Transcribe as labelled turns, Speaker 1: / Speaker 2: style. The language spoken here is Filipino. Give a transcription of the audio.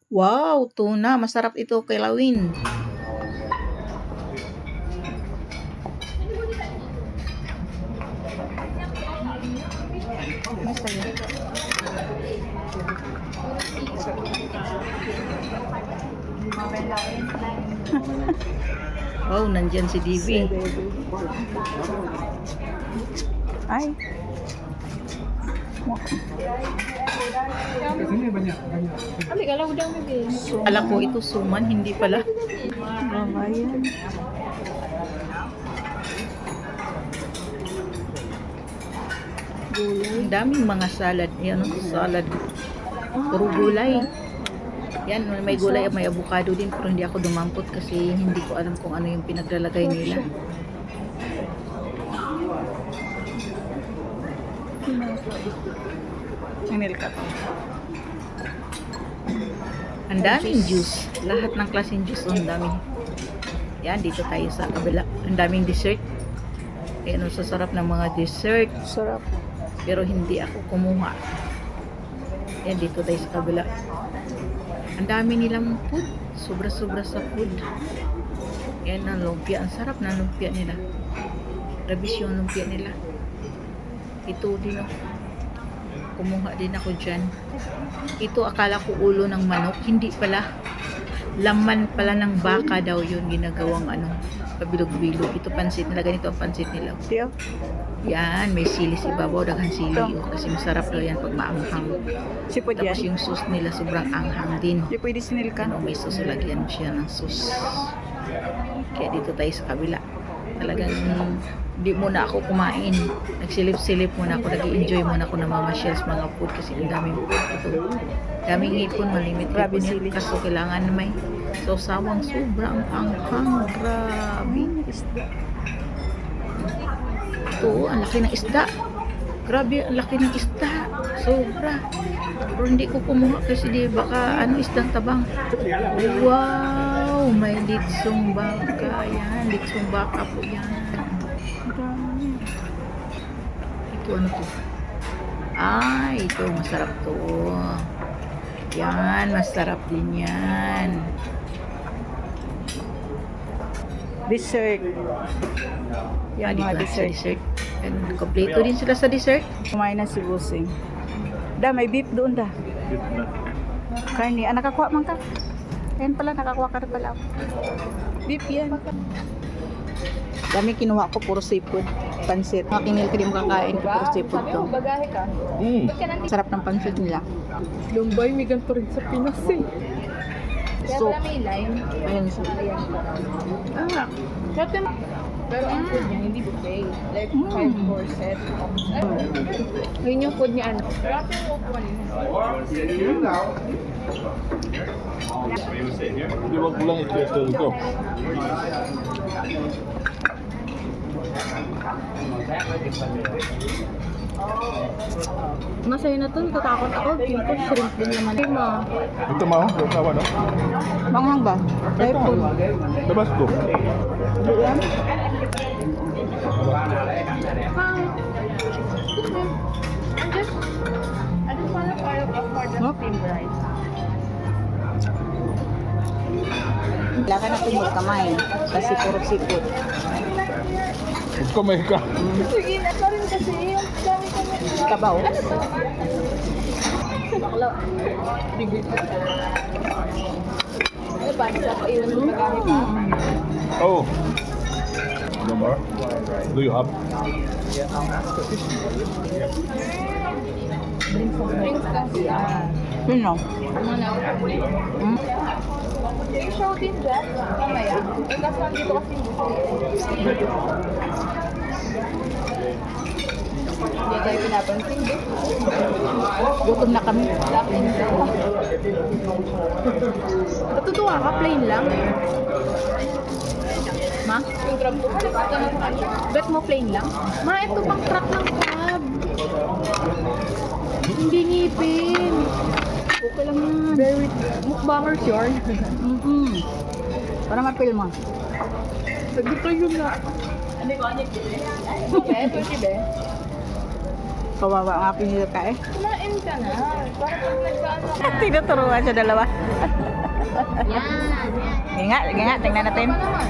Speaker 1: Wow, tuna. Masarap ito kay Lawin. Masaya. Oh, nandyan si Divi. Ay. Alam ko ito suman, hindi pala. Babayan. Ang daming mga salad. Yan, salad. Puro gulay. Yan, may gulay at may avocado din. Pero hindi ako dumampot kasi hindi ko alam kung ano yung pinaglalagay nila. Ang daming juice. Lahat ng klaseng juice. Ang dami. Yan, dito tayo sa kabila. Ang daming dessert. Ayan, sa sarap ng mga dessert. Sarap. Pero hindi ako kumuha. Yan, dito tayo sa kabila. Ang dami nilang food. Sobra-sobra sa food. Yan, ang lumpia. Ang sarap ng lumpia nila. Rabis yung lumpia nila. Ito din ako. Kumuha din ako dyan. Ito akala ko ulo ng manok. Hindi pala. Laman pala ng baka daw yun. Ginagawang ano. Pabilog-bilog. Ito pansit nila. Ganito ang pansit nila. Yan. May sili sa ibabaw. Daghang sili. Kasi masarap daw yan pag maanghang. Tapos yung sauce nila sobrang anghang din.
Speaker 2: Pwede sinil ka.
Speaker 1: Ano, may sauce. Lagyan siya ng sauce. Kaya dito tayo sa kabila. Talagang hindi muna ako kumain. Nagsilip-silip muna ako. Nag-i-enjoy muna ako ng mga shells, mga food kasi ang daming food ito. Daming hipon, malimit hipon yan. Kaso kailangan may sawang sobrang anghang. Grabe. Ito, ang laki ng isda. Grabe, ang laki ng isda. Sobra. Pero hindi ko kumuha kasi di baka ano isdang tabang. Wow, may litsong baka. Yan, litsong baka po yan. Ito ano to? Ay, ito masarap to. Yan, masarap din yan.
Speaker 2: Dessert.
Speaker 1: Yan, mga dessert. And kompleto din sila sa dessert.
Speaker 2: Kumain na si Busing. Da, may beef doon da. Karni. Ah, nakakuha man ka? Ayan pala, nakakuha ka rin pala. Beef yan. Dami kinuha ko, puro seafood. Pansit. Mga kinil ka din kakain ko, puro seafood to.
Speaker 3: Bagahe ka?
Speaker 2: Sarap ng pansit nila.
Speaker 3: Lumbay, may ganito rin sa Pinas eh. Kaya
Speaker 2: So,
Speaker 3: pala may lime.
Speaker 2: ayan siya.
Speaker 3: Ayan. Ah, pero ang food niya, hindi buffet. Like, 5-course set. Yun yung food niya, ano? Grabe yung upuan niya.
Speaker 4: Di ba kulang ito ito?
Speaker 3: Masaya na to, natatakot ako. Feel ko shrimp din naman. Ma.
Speaker 4: Ito mo, yung kawa no?
Speaker 2: Manghang ba? Typhoon.
Speaker 4: Tabasco.
Speaker 2: Yan?
Speaker 3: I just want to order the steamed rice.
Speaker 2: Wala ka na tumog kamay. Kasi puro seafood.
Speaker 4: Kamay ka.
Speaker 3: Sige, na rin kasi yung dami ko na.
Speaker 2: Kabaw.
Speaker 3: Ano to? Bakla. Ano ba? Sa iwan ng marami pa.
Speaker 4: Oh. No more? Do you have?
Speaker 3: Drinks kasi.
Speaker 2: Yun no?
Speaker 3: Ano? May show din dyan. Mamaya. Eh, kaso nandito kasi hindi tayo pinapansin.
Speaker 2: Gutom na kami.
Speaker 3: Natutuwa ka? Plain lang? Ma? Yung crab ko. Bet mo plain lang? Ma, ito pang truck ng crab. Hindi ngipin. Okay lang yan. Very mukbangers yun.
Speaker 2: Para mapil mo.
Speaker 3: Sagot ko yun na. Ano ko? Ano ko? Be? Be?
Speaker 2: Kawawa ang aking nila ka eh.
Speaker 3: Kumain. Kain ka na. Para pag nagkaano ka.
Speaker 2: Tinuturuan sa dalawa.
Speaker 3: Yan.
Speaker 2: Nga, tingnan natin.
Speaker 3: Ano naman?